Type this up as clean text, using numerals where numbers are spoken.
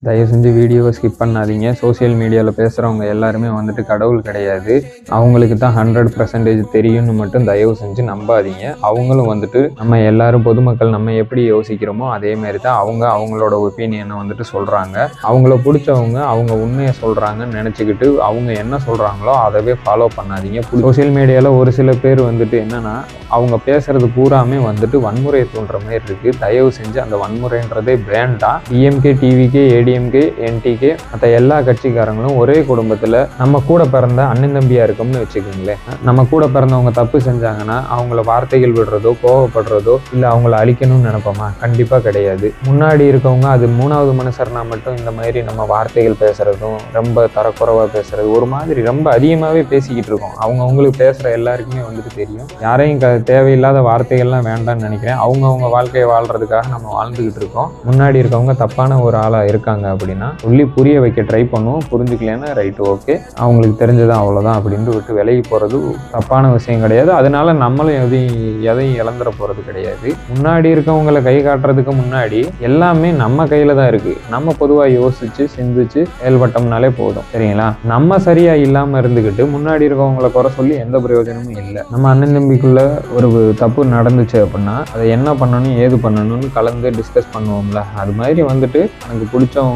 தயவு செஞ்சு வீடியோவை ஸ்கிப் பண்ணாதீங்க. சோசியல் மீடியாவில் பேசுகிறவங்க எல்லாருமே வந்துட்டு கடவுள் கிடையாது. அவங்களுக்கு தான் 100% தெரியும்னு மட்டும் தயவு செஞ்சு நம்பாதீங்க. அவங்களும் வந்துட்டு நம்ம எல்லாரும் பொதுமக்கள் நம்ம எப்படி யோசிக்கிறோமோ அதே மாதிரி தான் அவங்களோட ஒப்பீனியனை வந்துட்டு சொல்கிறாங்க. அவங்கள பிடிச்சவங்க அவங்க உண்மையை சொல்கிறாங்கன்னு நினச்சிக்கிட்டு அவங்க என்ன சொல்கிறாங்களோ அதவே ஃபாலோ பண்ணாதீங்க. சோசியல் மீடியாவில் ஒரு சில பேர் வந்துட்டு என்னென்னா அவங்க பேசுகிறது பூராமே வந்துட்டு வன்முறையை தூண்டுற மாதிரி இருக்குது. தயவு செஞ்சு அந்த வன்முறைன்றதே வேண்டாம். டிஎம்கே, டிவிகே, ஏடிஎம்கே, என்டிகே மற்ற எல்லா கட்சிக்காரங்களும் ஒரே குடும்பத்தில் நம்ம கூட பிறந்த அண்ணன் தம்பியாக இருக்கோம்னு வச்சுக்கோங்களேன். நம்ம கூட பிறந்தவங்க தப்பு செஞ்சாங்கன்னா அவங்கள வார்த்தைகள் விடுறதோ கோவப்படுறதோ இல்லை அவங்கள அழிக்கணும்னு நினைப்போமா? கண்டிப்பாக கிடையாது. முன்னாடி இருக்கவங்க அது மூணாவது மனுஷர்னா மட்டும் இந்த மாதிரி நம்ம வார்த்தைகள் பேசுகிறதும் ரொம்ப தரக்குறைவாக பேசுறது ஒரு மாதிரி ரொம்ப அதிகமாகவே பேசிக்கிட்டு இருக்கோம். அவங்களுக்கு பேசுகிற எல்லாருக்குமே வந்துட்டு தெரியும். யாரையும் தேவையில்லாத வார்த்தைகள்லாம் வேண்டாம்னு நினைக்கிறேன். அவங்கவுங்க வாழ்க்கையை வாழ்றதுக்காக நம்ம வாழ்ந்துக்கிட்டு இருக்கோம். முன்னாடி இருக்கவங்க தப்பான ஒரு ஆளாக இருக்காங்க அப்படின்னா சொல்லி புரிய வைக்க ட்ரை பண்ணுவோம். புரிஞ்சுக்கலன்னா ரைட்டு, ஓகே, அவங்களுக்கு தெரிஞ்சதான் அவ்வளோதான் அப்படின்ட்டு விட்டு விலகி போகிறது தப்பான விஷயம் கிடையாது. அதனால நம்மளும் எதையும் இழந்துட போகிறது கிடையாது. முன்னாடி இருக்கவங்களை கை காட்டுறதுக்கு முன்னாடி எல்லாமே நம்ம கையில் தான் இருக்குது. நம்ம பொதுவாக யோசித்து சிந்திச்சு செயல்பட்டோம்னாலே போதும், சரிங்களா? நம்ம சரியாக இல்லாமல் இருந்துக்கிட்டு முன்னாடி இருக்கவங்களை குறை சொல்லி எந்த பிரயோஜனமும் இல்லை. நம்ம அண்ணன் தம்பிக்குள்ள ஒரு தப்பு நடந்துச்சு அப்படின்னா அதை என்ன பண்ணணும் ஏது பண்ணணும்னு கலந்து டிஸ்கஸ் பண்ணுவோம்ல. அது மாதிரி வந்துட்டு எனக்கு பிடிச்சவங்க